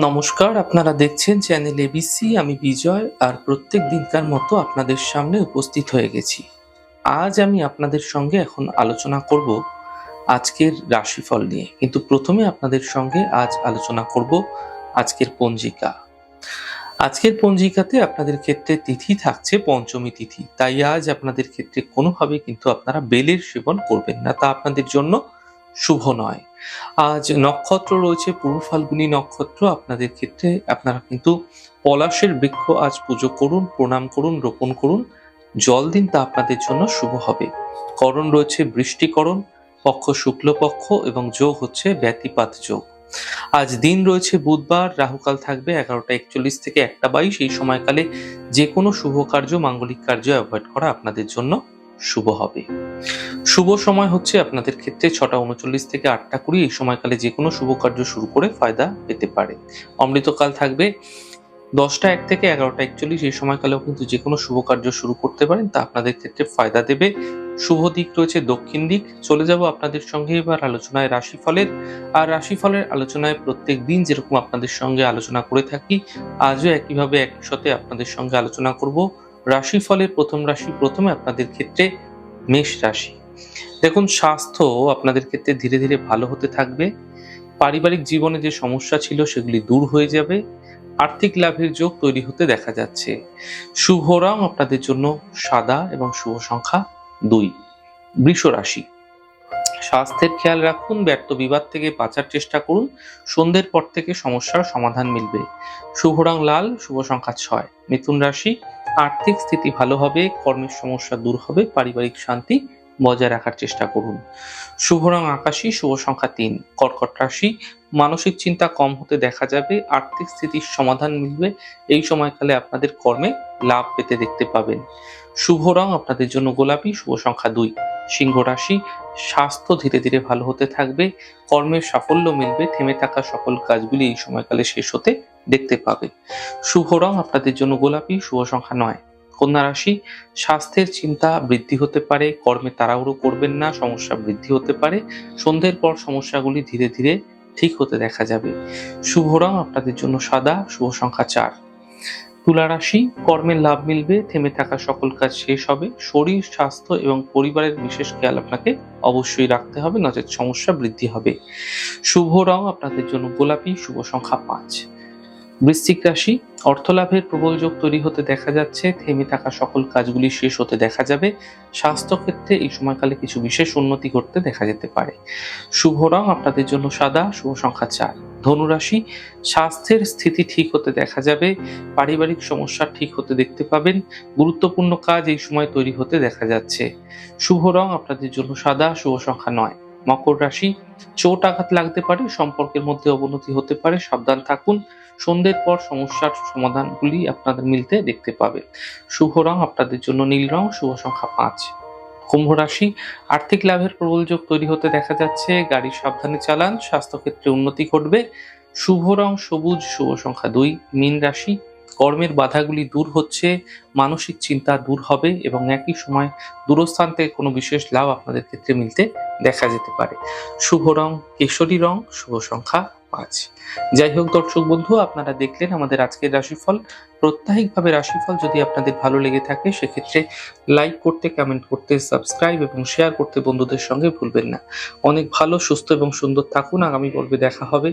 নমস্কার, আপনারা দেখছেন চ্যানেল এবিসি। আমি বিজয়, আর প্রত্যেক দিনকার মতো আপনাদের সামনে উপস্থিত হয়ে গেছি। আজ আমি আপনাদের সঙ্গে এখন আলোচনা করব আজকের রাশিফল নিয়ে, কিন্তু প্রথমে আপনাদের সঙ্গে আজ আলোচনা করব আজকের পঞ্জিকা। আজকের পঞ্জিকাতে আপনাদের ক্ষেত্রে তিথি থাকছে পঞ্চমী তিথি, তাই আজ আপনাদের ক্ষেত্রে কোনোভাবে কিন্তু আপনারা বেলের সেবন করবেন না, তা আপনাদের জন্য শুভ নয়। আজ নক্ষত্র রয়েছে পূর্ব ফাল্গুনী নক্ষত্র। আপনাদের ক্ষেত্রে আপনারা কিন্তু পলাশের বৃক্ষ আজ পুজো করুন, প্রণাম করুন, রোপণ করুন, জল দিন, তা আপনাদের জন্য শুভ হবে। করণ রয়েছে বৃষ্টিকরণ, পক্ষ শুক্লপক্ষ এবং যোগ হচ্ছে ব্যতিপাত যোগ। আজ দিন রয়েছে বুধবার, রাহুকাল থাকবে 11টা 41 থেকে 1টা 22। এই সময়কালে যে কোনো শুভ কার্য, মাঙ্গলিক কার্য অ্যাভয়েড করা আপনাদের জন্য শুভ হবে। শুভ সময় হচ্ছে আপনাদের ক্ষেত্রে 6টা 39 থেকে 8টা 20। এই সময়কালে যে কোনো শুভ কার্য শুরু করে ফায়দা পেতে পারে। অমৃতকাল থাকবে 10টা 1 থেকে 11টা 41। এই সময়কালেও কিন্তু যে কোনো শুভ কার্য শুরু করতে পারেন, তা আপনাদের ক্ষেত্রে ফায়দা দেবে। শুভ দিক রয়েছে দক্ষিণ দিক। চলে যাব আপনাদের সঙ্গে এবার আলোচনায় রাশিফলের। আর রাশিফলের আলোচনায় প্রত্যেক দিন যেরকম আপনাদের সঙ্গে আলোচনা করে থাকি, আজও একইভাবে একই সাথে আপনাদের সঙ্গে আলোচনা করব রাশিফলের প্রথম রাশি। প্রথমে আপনাদের ক্ষেত্রে মেষ রাশি। দেখুন, স্বাস্থ্য আপনাদের ক্ষেত্রে ধীরে ধীরে ভালো হতে থাকবে। পারিবারিক জীবনে যে সমস্যা ছিল সেগুলি দূর হয়ে যাবে। আর্থিক লাভের যোগ তৈরি হতে দেখা যাচ্ছে। শুভ রং আপনাদের জন্য সাদা এবং শুভ সংখ্যা 2। বৃষ রাশি। স্বাস্থ্যের খেয়াল রাখুন, ব্যর্থ বিবাদ থেকে বাঁচার চেষ্টা করুন। সন্ধ্যের পর থেকে সমস্যার সমাধান মিলবে। শুভ রং লাল, শুভ সংখ্যা 6। মিথুন রাশি। আর্থিক স্থিতি ভালো হবে, কর্মের সমস্যা দূর হবে, পারিবারিক শান্তি বজায় রাখার চেষ্টা করুন। শুভ রং আকাশী, শুভ সংখ্যা 3। কর্কট রাশি। মানসিক চিন্তা কম হতে দেখা যাবে, আর্থিক স্থিতির সমাধান মিলবে। এই সময়কালে আপনাদের কর্মে লাভ পেতে দেখতে পাবেন। শুভ রং আপনাদের জন্য গোলাপি, শুভ সংখ্যা 2। সিংহ রাশি। স্বাস্থ্য ধীরে ধীরে ভালো হতে থাকবে, কর্মের সাফল্য মিলবে, থেমে থাকা সকল কাজগুলি এই সময়কালে শেষ হতে দেখতে পাবে। শুভ রং আপনাদের জন্য গোলাপি, শুভ সংখ্যা 9। কন্যা রাশি। স্বাস্থ্যের চিন্তা বৃদ্ধি হতে পারে, কর্মে তাড়াহুড়ো করবেন না, সমস্যা বৃদ্ধি হতে পারে। সন্ধ্যের পর সমস্যাগুলি ধীরে ধীরে ঠিক হতে দেখা যাবে। শুভ রং আপনাদের জন্য সাদা, শুভ সংখ্যা 4। তুলা রাশি। কর্মের লাভ মিলবে, থেমে থাকা সকল কাজ শেষ হবে। শরীর, স্বাস্থ্য এবং পরিবারের বিশেষ খেয়াল আপনাকে অবশ্যই রাখতে হবে, নচেৎ সমস্যা বৃদ্ধি হবে। শুভ রং আপনাদের জন্য গোলাপি, শুভ সংখ্যা 5। বৃশ্চিক রাশি। অর্থলাভের প্রবল যোগ তৈরি হতে দেখা যাচ্ছে, থেমে থাকা সকল কাজগুলি শেষ হতে দেখা যাবে। স্বাস্থ্য ক্ষেত্রে এই সময়কালে কিছু বিশেষ উন্নতি ঘটতে দেখা যেতে পারে। শুভ রং আপনাদের জন্য সাদা, শুভ সংখ্যা 4। ধনু রাশি। স্বাস্থ্যের স্থিতি ঠিক হতে দেখা যাবে, পারিবারিক সমস্যা ঠিক হতে দেখতে পাবেন। গুরুত্বপূর্ণ কাজ এই সময় তৈরি হতে দেখা যাচ্ছে। শুভ রং আপনাদের জন্য সাদা, শুভ সংখ্যা 9। মকর রাশি। চোট আঘাত লাগতে পারে, সম্পর্কের মধ্যে অবনতি হতে পারে, সাবধান থাকুন। সন্ধ্যের পর সমস্যার সমাধানগুলি আপনাদের মিলতে দেখতে পাবে। শুভ রং আপনাদের জন্য নীল রং, শুভ সংখ্যা 5। কুম্ভ রাশি। আর্থিক লাভের প্রবল যোগ তৈরি হতে দেখা যাচ্ছে, গাড়ি সাবধানে চালান, স্বাস্থ্যক্ষেত্রে উন্নতি ঘটবে। শুভ রং সবুজ, শুভ সংখ্যা 2। মীন রাশি। কর্মের বাধাগুলি দূর হচ্ছে, মানসিক চিন্তা দূর হবে এবং একই সময় দূরস্থান থেকে কোনো বিশেষ লাভ আপনাদের ক্ষেত্রে মিলতে দেখা যেতে পারে। শুভ রং কেশরী রং, শুভ সংখ্যা 5। যাই হোক দর্শক বন্ধু, আপনারা দেখলেন আমাদের আজকের রাশিফল। প্রত্যাহিকভাবে রাশিফল যদি আপনাদের ভালো লেগে থাকে, সেক্ষেত্রে লাইক করতে, কমেন্ট করতে, সাবস্ক্রাইব এবং শেয়ার করতে বন্ধুদের সঙ্গে ভুলবেন না। অনেক ভালো, সুস্থ এবং সুন্দর থাকুন। আগামী পর্বে দেখা হবে।